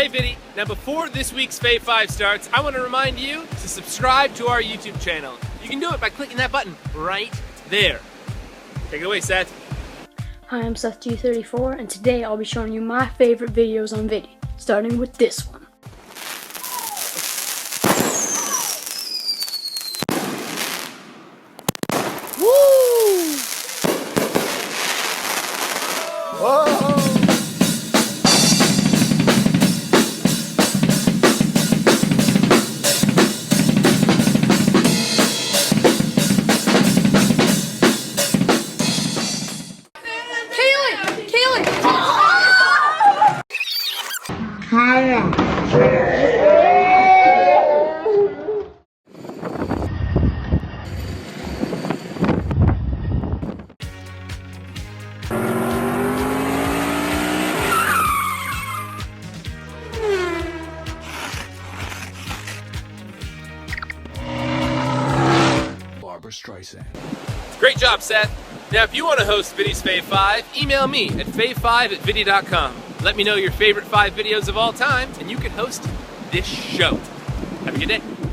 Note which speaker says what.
Speaker 1: Hey Viddy, now before this week's Fave 5 starts, I want to remind you to subscribe to our YouTube channel. You can do it by clicking that button right there. Take it away, Seth.
Speaker 2: Hi, I'm SethG34, and today I'll be showing you my favorite videos on Viddy, starting with this one.
Speaker 1: Woo! Whoa!
Speaker 3: Streisand.
Speaker 1: Great job, Seth. Now, if you want to host Viddy's Fave 5, email me at fave5@viddy.com. Let me know your favorite 5 videos of all time, and you can host this show. Have a good day.